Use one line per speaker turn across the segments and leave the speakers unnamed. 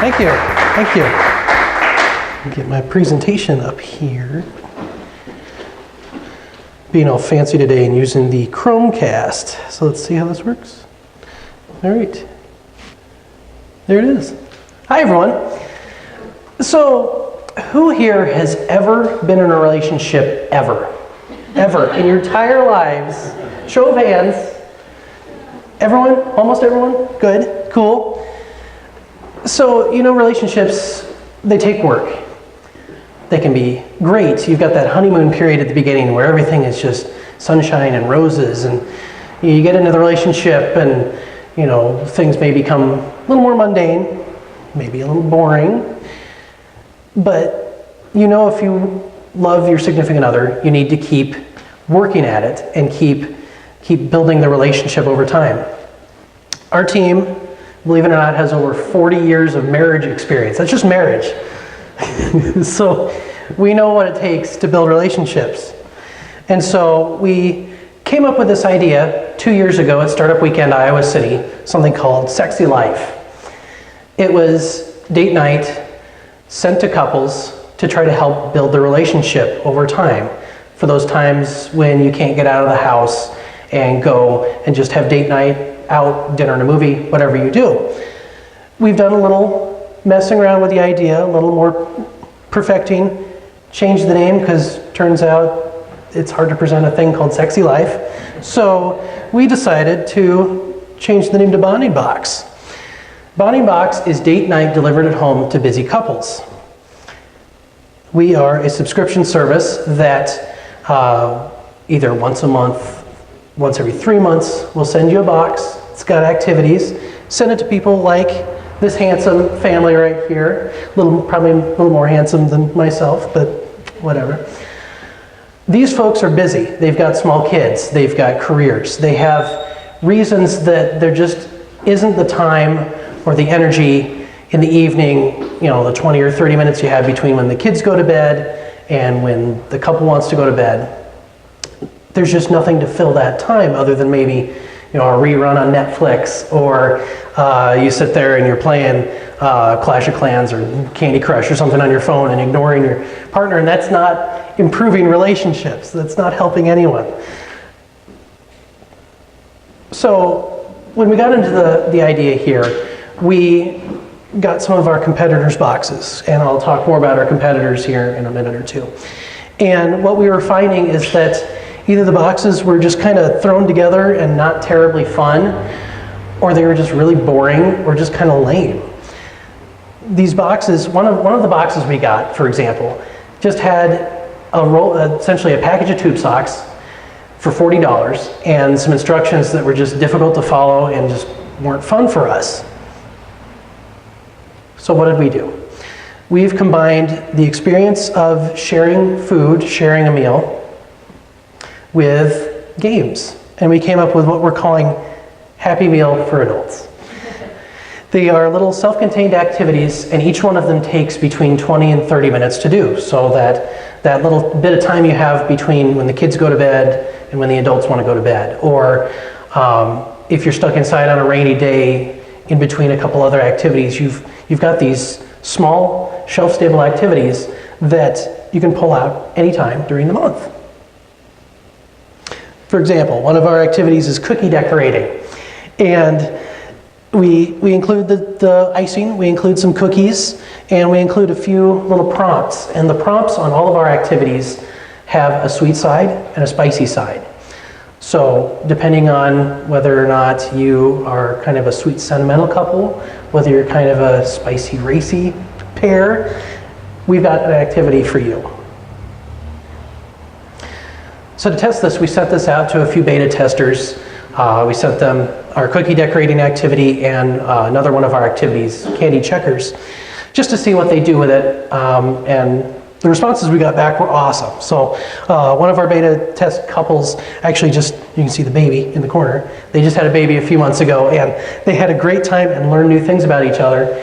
Thank you. Thank you. Get my presentation up here. Being all fancy today and using the Chromecast. So let's see how this works. All right. There it is. Hi, everyone. So, who here has ever been in a relationship ever? Ever, in your entire lives? Show of hands. Everyone? Almost everyone? Good. Cool. So, you know, relationships, they take work. They can be great. You've got that honeymoon period at the beginning where everything is just sunshine and roses, and you get into the relationship and, you know, things may become a little more mundane, maybe a little boring. But, you know, if you love your significant other, you need to keep working at it and keep building the relationship over time. Our team, believe it or not, has over 40 years of marriage experience. That's just marriage. So we know what it takes to build relationships. And so we came up with this idea 2 years ago at Startup Weekend, Iowa City, something called Sexy Life. It was date night sent to couples to try to help build the relationship over time. For those times when you can't get out of the house and go and just have date night, out, dinner and a movie, whatever you do. We've done a little messing around with the idea, a little more perfecting, changed the name because turns out it's hard to present a thing called Sexy Life. So we decided to change the name to BondingBox. BondingBox is date night delivered at home to busy couples. We are a subscription service that either once a month, once every 3 months, we'll send you a box. It's got activities. Send it to people like this handsome family right here. Probably a little more handsome than myself, but whatever. These folks are busy. They've got small kids. They've got careers. They have reasons that there just isn't the time or the energy in the evening, you know, the 20 or 30 minutes you have between when the kids go to bed and when the couple wants to go to bed. There's just nothing to fill that time other than maybe, you know, a rerun on Netflix, or you sit there and you're playing Clash of Clans or Candy Crush or something on your phone and ignoring your partner, and that's not improving relationships. That's not helping anyone. So when we got into the idea here, we got some of our competitors' boxes, and I'll talk more about our competitors here in a minute or two. And what we were finding is that either the boxes were just kind of thrown together and not terribly fun, or they were just really boring or just kind of lame. These boxes, one of the boxes we got, for example, just had essentially a package of tube socks for $40 and some instructions that were just difficult to follow and just weren't fun for us. So what did we do? We've combined the experience of sharing food, sharing a meal, with games. And we came up with what we're calling Happy Meal for Adults. They are little self-contained activities, and each one of them takes between 20 and 30 minutes to do, so that little bit of time you have between when the kids go to bed and when the adults want to go to bed. Or if you're stuck inside on a rainy day in between a couple other activities, you've got these small shelf-stable activities that you can pull out anytime during the month. For example, one of our activities is cookie decorating. And we include the icing, we include some cookies, and we include a few little prompts. And the prompts on all of our activities have a sweet side and a spicy side. So depending on whether or not you are kind of a sweet sentimental couple, whether you're kind of a spicy racy pair, we've got an activity for you. So to test this, we sent this out to a few beta testers. We sent them our cookie decorating activity and another one of our activities, candy checkers, just to see what they do with it. And the responses we got back were awesome. So one of our beta test couples actually you can see the baby in the corner. They just had a baby a few months ago, and they had a great time and learned new things about each other.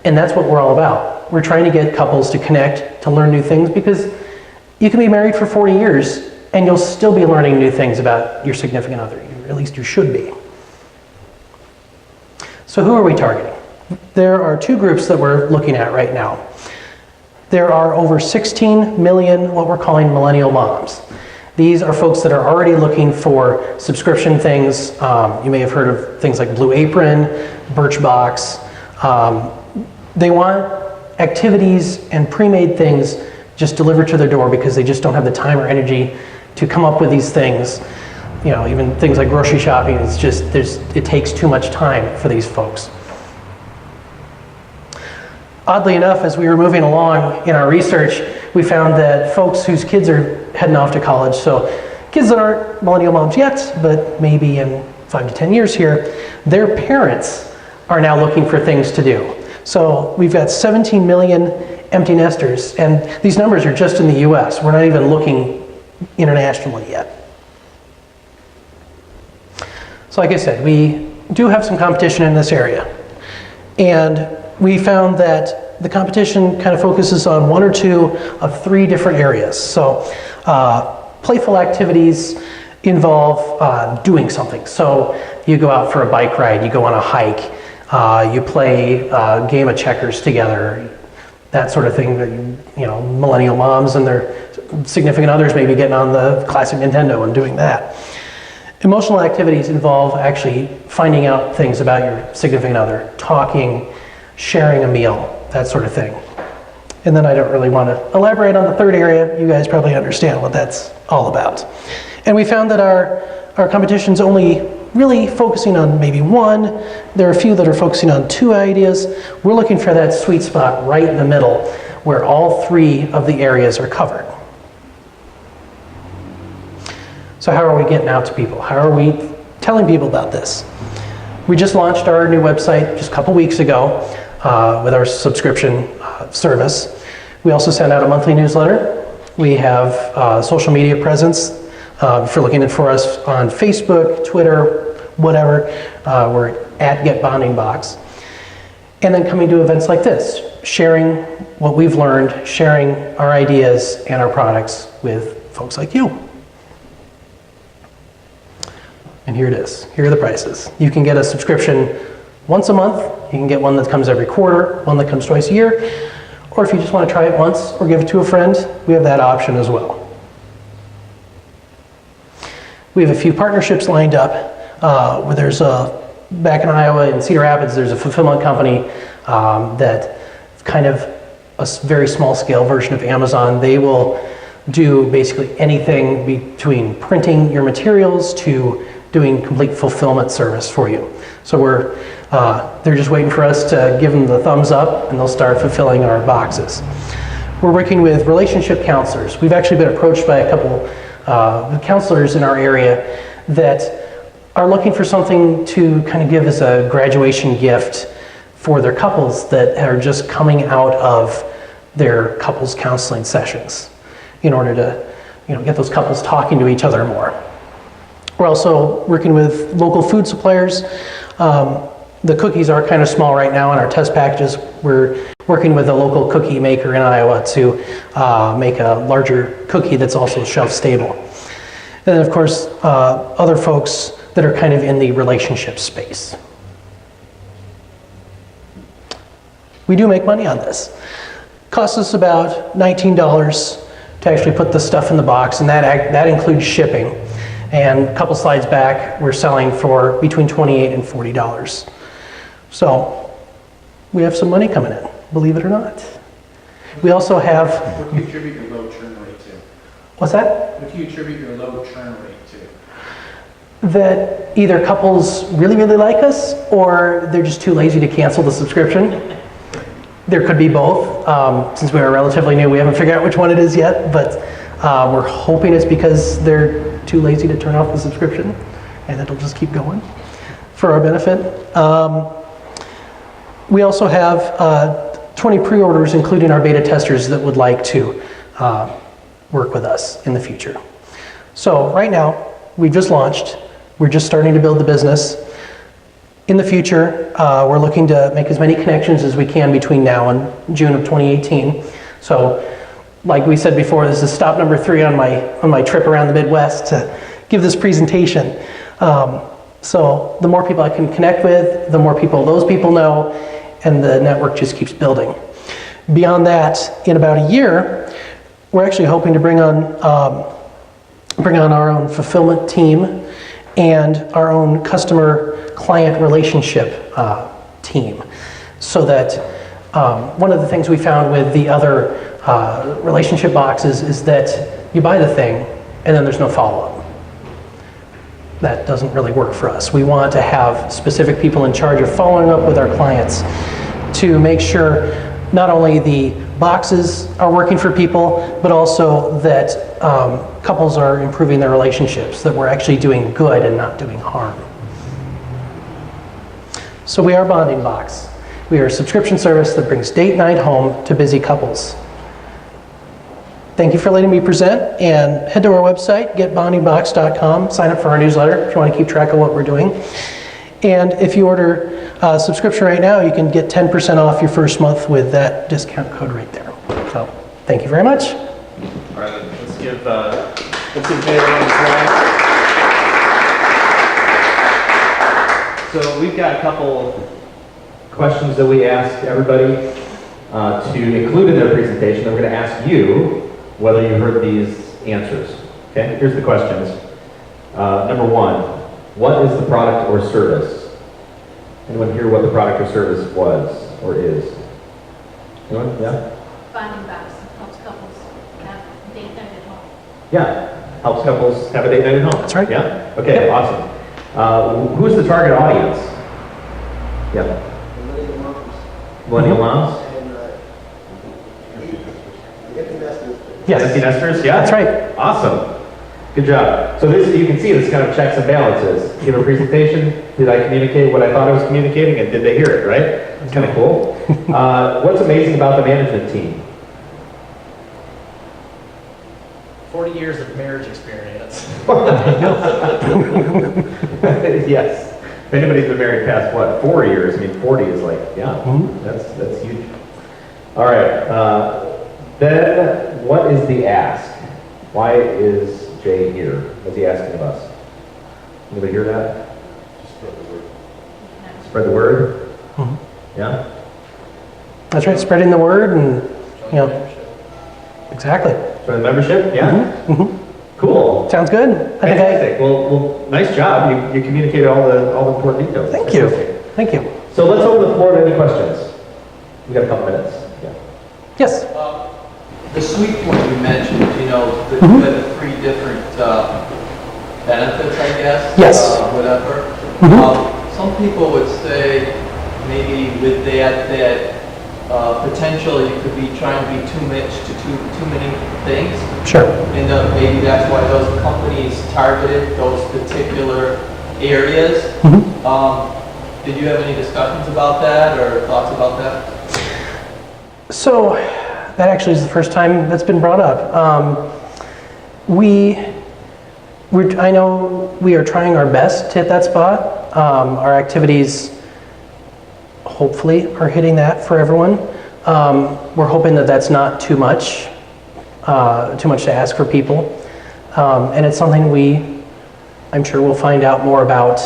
And that's what we're all about. We're trying to get couples to connect, to learn new things, because you can be married for 40 years and you'll still be learning new things about your significant other. At least you should be. So who are we targeting? There are two groups that we're looking at right now. There are over 16 million what we're calling millennial moms. These are folks that are already looking for subscription things. You may have heard of things like Blue Apron, Birchbox. They want activities and pre-made things just delivered to their door because they just don't have the time or energy to come up with these things. You know, even things like grocery shopping, it's just, it takes too much time for these folks. Oddly enough, as we were moving along in our research, we found that folks whose kids are heading off to college, so kids that aren't millennial moms yet, but maybe in 5 to 10 years here, their parents are now looking for things to do. So we've got 17 million empty nesters, and these numbers are just in the US. We're not even looking internationally yet. So like I said, we do have some competition in this area. And we found that the competition kind of focuses on 1 or 2 of 3 different areas. So playful activities involve doing something. So you go out for a bike ride, you go on a hike, you play a game of checkers together, that sort of thing. That, you know, millennial moms and their significant others may be getting on the classic Nintendo and doing that. Emotional activities involve actually finding out things about your significant other, talking, sharing a meal, that sort of thing. And then I don't really want to elaborate on the third area. You guys probably understand what that's all about. And we found that our competition's only really focusing on maybe 1. There are a few that are focusing on 2 ideas. We're looking for that sweet spot right in the middle where all 3 of the areas are covered. So how are we getting out to people? How are we telling people about this? We just launched our new website just a couple weeks ago with our subscription service. We also send out a monthly newsletter. We have social media presence. If you're looking for us on Facebook, Twitter, whatever, we're at Get BondingBox. And then coming to events like this, sharing what we've learned, sharing our ideas and our products with folks like you. And here it is. Here are the prices. You can get a subscription once a month. You can get one that comes every quarter, one that comes twice a year. Or if you just want to try it once or give it to a friend, we have that option as well. We have a few partnerships lined up. Where there's back in Iowa, in Cedar Rapids, there's a fulfillment company that kind of a very small scale version of Amazon. They will do basically anything between printing your materials to doing complete fulfillment service for you. So they're just waiting for us to give them the thumbs up and they'll start fulfilling our boxes. We're working with relationship counselors. We've actually been approached by a couple counselors in our area that are looking for something to kind of give as a graduation gift for their couples that are just coming out of their couples counseling sessions in order to get those couples talking to each other more. We're also working with local food suppliers. The cookies are kind of small right now in our test packages. We're working with a local cookie maker in Iowa to make a larger cookie that's also shelf stable. And then of course, other folks that are kind of in the relationship space. We do make money on this. Costs us about $19 to actually put the stuff in the box, and that includes shipping. And a couple slides back, we're selling for between $28 and $40. So we have some money coming in, believe it or not. We also have...
What do you attribute your low churn rate to?
What's that?
What do you attribute your low churn rate to?
That either couples really, really like us, or they're just too lazy to cancel the subscription. There could be both. Since we are relatively new, we haven't figured out which one it is yet, but we're hoping it's because they're too lazy to turn off the subscription, and it'll just keep going for our benefit. We also have 20 pre-orders, including our beta testers that would like to work with us in the future. So right now, we've just launched. We're just starting to build the business. In the future, we're looking to make as many connections as we can between now and June of 2018. So, like we said before, this is stop number 3 on my trip around the Midwest to give this presentation. So the more people I can connect with, the more people those people know, and the network just keeps building. Beyond that, in about a year, we're actually hoping to bring on our own fulfillment team and our own customer client relationship team, so that one of the things we found with the other relationship boxes is that you buy the thing and then there's no follow-up. That doesn't really work for us. We want to have specific people in charge of following up with our clients to make sure not only the boxes are working for people, but also that couples are improving their relationships, that we're actually doing good and not doing harm. So we are BondingBox. We are a subscription service that brings date night home to busy couples. Thank you for letting me present, and head to our website, getbondingbox.com, sign up for our newsletter if you want to keep track of what we're doing. And if you order a subscription right now, you can get 10% off your first month with that discount code right there. So, thank you very much.
All right, let's give Jay a round of applause. So we've got a couple questions that we asked everybody to include in their presentation. I'm going to ask you whether you heard these answers. Okay, here's the questions. Number one, what is the product or service? Anyone hear what the product or service was or is? Anyone? Yeah?
BondingBox helps couples have date night at home.
Yeah, helps couples have a date night at home.
That's right.
Yeah? Okay, awesome. Who's the target audience? Yeah. Millennial moms?
Yes.
Empty nesters? Yeah?
That's right.
Awesome. Good job. So this, you can see, this kind of checks and balances. Give a presentation, did I communicate what I thought I was communicating, and did they hear it, right? It's kind of cool. What's amazing about the management team?
40 years of marriage experience.
Yes. If anybody's been married past, what, 4 years? I mean, 40 is like, yeah, that's huge. All right. Then, what is the ask? Why is Jay here? What's he asking of us? Anybody hear that?
Just spread the word.
Spread the word? Yeah?
That's right, spreading the word and,
Join
you know,
membership.
exactly.
Spread the membership? Yeah? Cool.
Sounds good. I think
Fantastic. Well, nice job. You communicated all the important details.
Thank you.
Fantastic.
Thank you.
So let's open the floor to any questions. We got a couple minutes. Yeah.
Yes.
The sweet point you mentioned, you know, the, the three different benefits, I guess.
Yes.
Whatever. Some people would say maybe with that potential you could be trying to be too many things.
Sure.
And maybe that's why those companies targeted those particular areas. Did you have any discussions about that or thoughts about that?
So, that actually is the first time that's been brought up. I know we are trying our best to hit that spot. Our activities, hopefully, are hitting that for everyone. We're hoping that that's not too much to ask for people. And it's something I'm sure we'll find out more about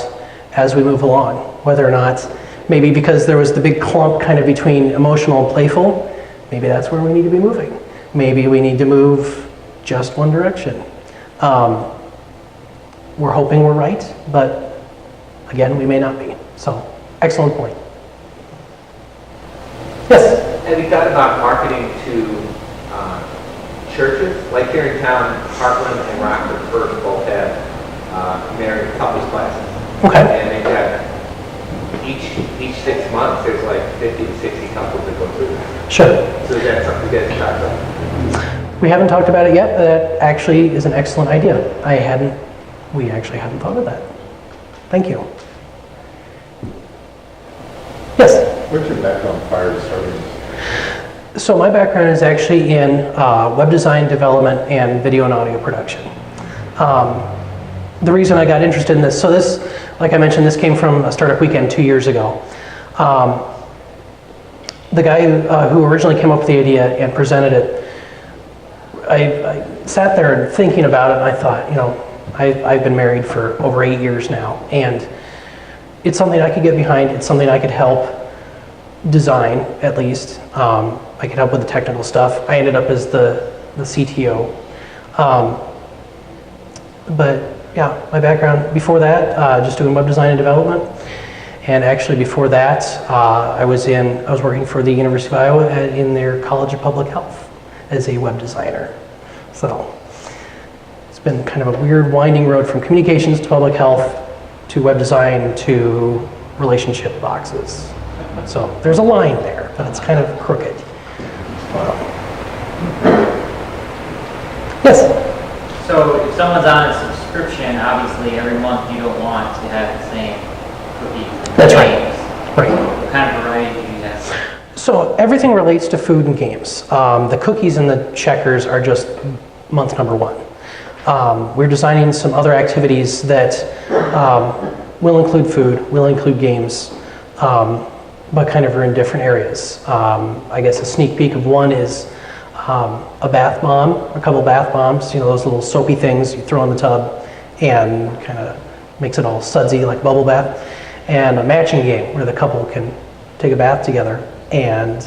as we move along. Whether or not, maybe because there was the big clump kind of between emotional and playful, maybe that's where we need to be moving. Maybe we need to move just one direction. We're hoping we're right, but again, we may not be. So, excellent point. Yes?
Have you thought about marketing to churches? Like here in town, Heartland and Rockford first both have married couples classes.
Okay.
And they've got each 6 months, there's like 50 to 60 couples that go through that.
Sure.
So is that something you guys have talked about?
We haven't talked about it yet, but that actually is an excellent idea. We actually hadn't thought of that. Thank you. Yes?
What's your background prior to starting this?
So my background is actually in web design, development, and video and audio production. The reason I got interested in this, so this, like I mentioned, this came from a startup weekend 2 years ago. The guy who originally came up with the idea and presented it, I sat there and thinking about it, and I thought, you know, I've been married for over 8 years now, and it's something I could get behind, it's something I could help design, at least. I could help with the technical stuff. I ended up as the CTO. But yeah, my background before that, just doing web design and development. And actually before that, I was working for the University of Iowa in their College of Public Health as a web designer. So it's been kind of a weird winding road from communications to public health to web design to relationship boxes. So there's a line there, but it's kind of crooked. Yes?
So if someone's on a subscription, obviously every month you don't want to have the same cookies. And
That's
games.
Right.
What kind of variety do you have?
So everything relates to food and games. The cookies and the checkers are just month number 1. We're designing some other activities that will include food, will include games, but kind of are in different areas. I guess a sneak peek of one is a bath bomb, a couple bath bombs, you know, those little soapy things you throw in the tub and kind of makes it all sudsy like bubble bath. And a matching game where the couple can take a bath together and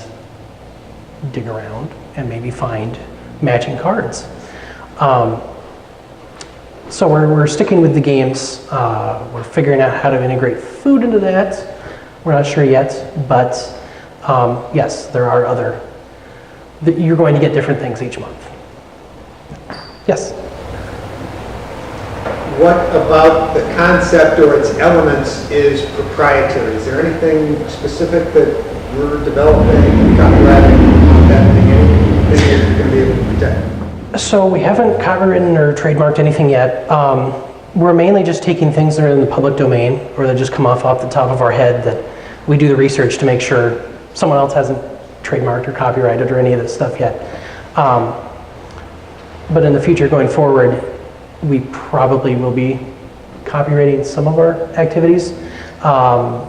dig around and maybe find matching cards. So we're sticking with the games. We're figuring out how to integrate food into that. We're not sure yet, but yes, there are other, you're going to get different things each month. Yes?
What about the concept or its elements is proprietary? Is there anything specific that you're developing, copywriting, patenting, anything that you're going to be able to protect?
So we haven't copywritten or trademarked anything yet. We're mainly just taking things that are in the public domain or that just come off the top of our head that we do the research to make sure someone else hasn't trademarked or copyrighted or any of this stuff yet. But in the future going forward, we probably will be copywriting some of our activities.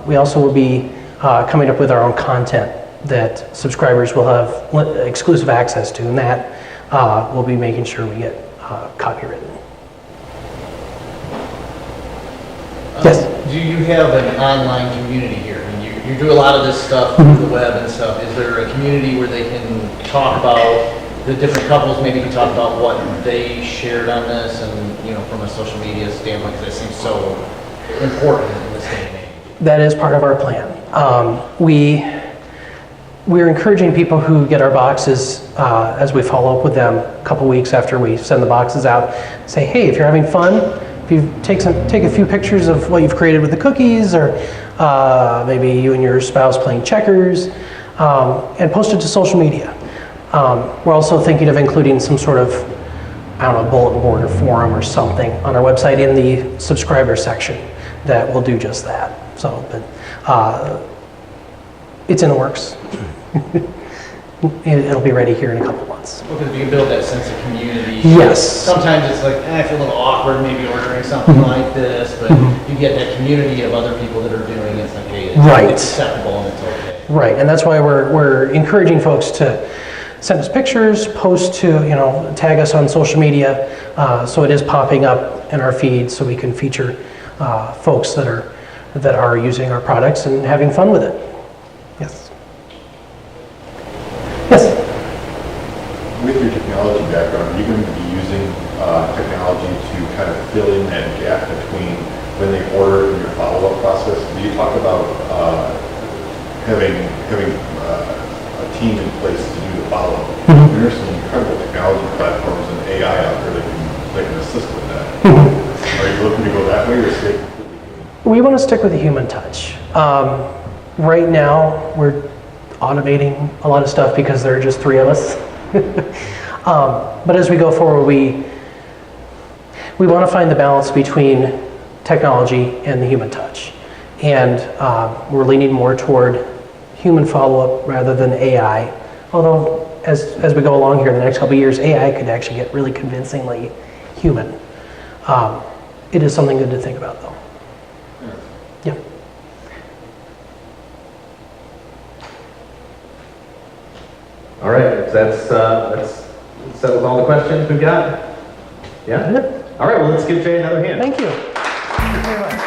We also will be coming up with our own content that subscribers will have exclusive access to, and that we'll be making sure we get copywritten. Yes?
Do you have an online community here? I mean, you do a lot of this stuff through the web and stuff. Is there a community where they can talk about the different couples, maybe can talk about what they shared on this and, you know, from a social media standpoint, because it seems so important in this day and age?
That is part of our plan. We're encouraging people who get our boxes as we follow up with them a couple weeks after we send the boxes out, say, hey, if you're having fun, if you take a few pictures of what you've created with the cookies, or maybe you and your spouse playing checkers, and post it to social media. We're also thinking of including some sort of, I don't know, bulletin board or forum or something on our website in the subscriber section that will do just that. So, but it's in the works. It'll be ready here in a couple months.
Well, because you can build that sense of community.
Yes.
Sometimes it's like, I feel a little awkward maybe ordering something like this, but you get that community of other people that are doing it. It's like, hey, it's acceptable and it's okay.
Right, and that's why we're encouraging folks to send us pictures, post to, you know, tag us on social media, so it is popping up in our feed so we can feature folks that are using our products and having fun with it. Yes. Yes?
With your technology background, are you going to be using technology to kind of fill in that gap between when they order and your follow-up process? Do you talk about having a team in place to do the follow-up? There's some incredible technology platforms and AI out there that can assist with that. Are you looking to go that way or stay completely human?
We want to stick with the human touch. Right now, we're automating a lot of stuff because there are just 3 of us. But as we go forward, we want to find the balance between technology and the human touch. And we're leaning more toward human follow-up rather than AI. Although, as we go along here in the next couple of years, AI could actually get really convincingly human. It is something good to think about, though. Yeah.
All right, that's settles all the questions we've got. Yeah? All right, well, let's give Jay another hand.
Thank you. Thank you very much.